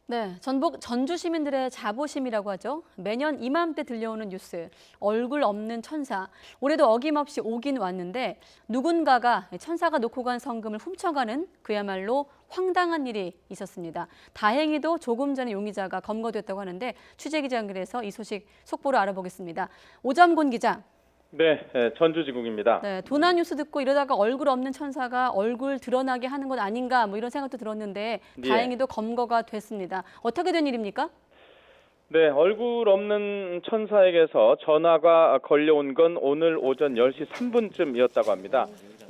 네, 전북 전주 시민들의 자부심이라고 하죠. 매년 이맘때 들려오는 뉴스, 얼굴 없는 천사. 올해도 어김없이 오긴 왔는데 누군가가 천사가 놓고 간 성금을 훔쳐가는 그야말로 황당한 일이 있었습니다. 다행히도 조금 전에 용의자가 검거됐다고 하는데 취재기자 연결해서 이 소식 속보로 알아보겠습니다. 오잠곤 기자. 네, 전주지국입니다. 네, 도나 뉴스 듣고 이러다가 얼굴 없는 천사가 얼굴 드러나게 하는 것 아닌가 뭐 이런 생각도 들었는데 예. 다행히도 검거가 됐습니다. 어떻게 된 일입니까? 네, 얼굴 없는 천사에게서 전화가 걸려온 건 오늘 오전 10시 3분쯤이었다고 합니다.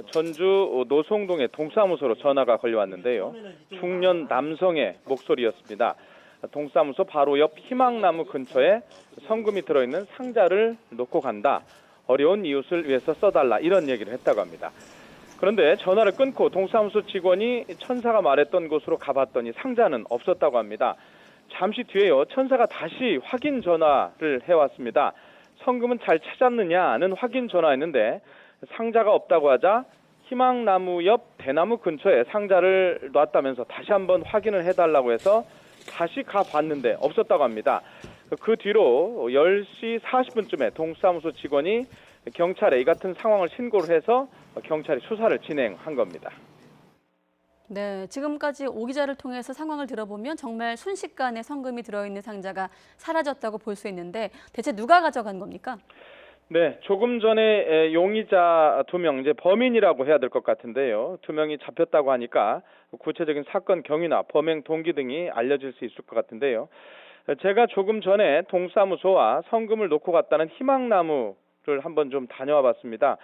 전주 노송동의 동사무소로 전화가 걸려왔는데요. 중년 남성의 목소리였습니다. 동사무소 바로 옆 희망나무 근처에 성금이 들어있는 상자를 놓고 간다. 어려운 이웃을 위해서 써달라. 이런 얘기를 했다고 합니다. 그런데 전화를 끊고 동사무소 직원이 천사가 말했던 곳으로 가봤더니 상자는 없었다고 합니다. 잠시 뒤에요. 천사가 다시 확인 전화를 해왔습니다. 성금은 잘 찾았느냐는 확인 전화했는데 상자가 없다고 하자 희망나무 옆 대나무 근처에 상자를 놨다면서 다시 한번 확인을 해달라고 해서 다시 가봤는데 없었다고 합니다. 그 뒤로 10시 40분쯤에 동사무소 직원이 경찰에 이 같은 상황을 신고를 해서 경찰이 수사를 진행한 겁니다. 네, 지금까지 오 기자를 통해서 상황을 들어보면 정말 순식간에 성금이 들어있는 상자가 사라졌다고 볼 수 있는데 대체 누가 가져간 겁니까? 네, 조금 전에 용의자 2명, 이제 범인이라고 해야 될 것 같은데요. 2명이 잡혔다고 하니까 구체적인 사건 경위나 범행 동기 등이 알려질 수 있을 것 같은데요. 제가 조금 전에 동사무소와 성금을 놓고 갔다는 희망나무를 한번 좀 다녀와 봤습니다.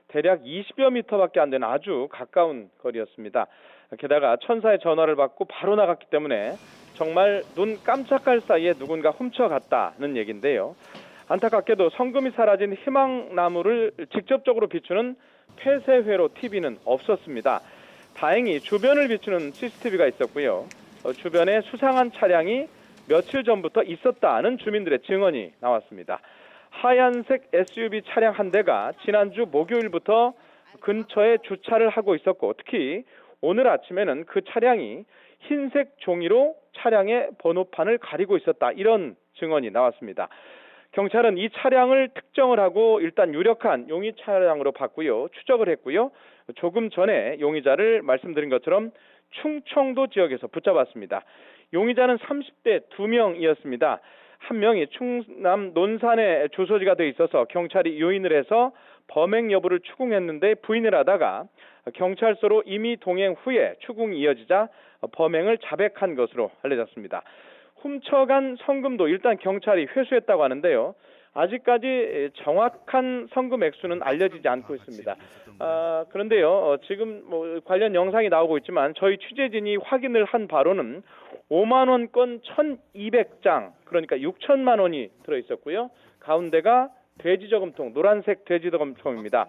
대략 20여 미터밖에 안 되는 아주 가까운 거리였습니다. 게다가 천사의 전화를 받고 바로 나갔기 때문에 정말 눈 깜짝할 사이에 누군가 훔쳐갔다는 얘기인데요. 안타깝게도 성금이 사라진 희망나무를 직접적으로 비추는 폐쇄회로 TV는 없었습니다. 다행히 주변을 비추는 CCTV가 있었고요. 주변에 수상한 차량이 며칠 전부터 있었다는 주민들의 증언이 나왔습니다. 하얀색 SUV 차량 한 대가 지난주 목요일부터 근처에 주차를 하고 있었고 특히 오늘 아침에는 그 차량이 흰색 종이로 차량의 번호판을 가리고 있었다. 이런 증언이 나왔습니다. 경찰은 이 차량을 특정을 하고 일단 유력한 용의 차량으로 봤고요. 추적을 했고요. 조금 전에 용의자를 말씀드린 것처럼 충청도 지역에서 붙잡았습니다. 용의자는 30대 2명이었습니다. 한 명이 충남 논산에 주소지가 돼 있어서 경찰이 요인을 해서 범행 여부를 추궁했는데 부인을 하다가 경찰서로 임의 동행 후에 추궁이 이어지자 범행을 자백한 것으로 알려졌습니다. 훔쳐간 성금도 일단 경찰이 회수했다고 하는데요. 아직까지 정확한 성금 액수는 알려지지 않고 있습니다. 그런데요, 지금 뭐 관련 영상이 나오고 있지만 저희 취재진이 확인을 한 바로는 5만 원권 1,200장, 그러니까 6천만 원이 들어있었고요. 가운데가 돼지저금통, 노란색 돼지저금통입니다.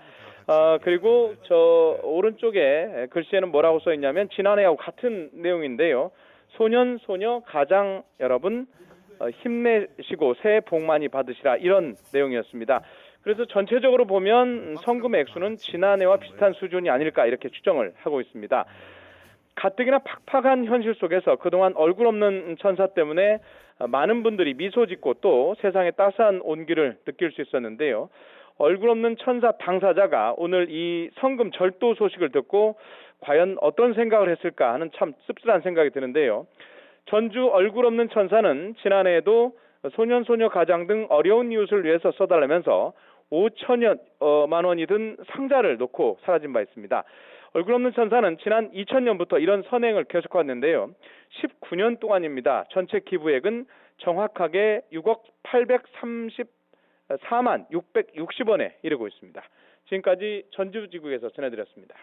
그리고 저 오른쪽에 글씨에는 뭐라고 써 있냐면 지난해하고 같은 내용인데요. 소년, 소녀, 가장 여러분 힘내시고 새해 복 많이 받으시라 이런 내용이었습니다. 그래서 전체적으로 보면 성금 액수는 지난해와 비슷한 수준이 아닐까 이렇게 추정을 하고 있습니다. 가뜩이나 팍팍한 현실 속에서 그동안 얼굴 없는 천사 때문에 많은 분들이 미소 짓고 또 세상의 따스한 온기를 느낄 수 있었는데요. 얼굴 없는 천사 당사자가 오늘 이 성금 절도 소식을 듣고 과연 어떤 생각을 했을까 하는 참 씁쓸한 생각이 드는데요. 전주 얼굴 없는 천사는 지난해에도 소년, 소녀, 가장 등 어려운 이웃을 위해서 써달라면서 5천여만 원이 든 상자를 놓고 사라진 바 있습니다. 얼굴 없는 천사는 지난 2000년부터 이런 선행을 계속했는데요. 19년 동안입니다. 전체 기부액은 정확하게 6억 834만 660원에 이르고 있습니다. 지금까지 전주지구에서 전해드렸습니다.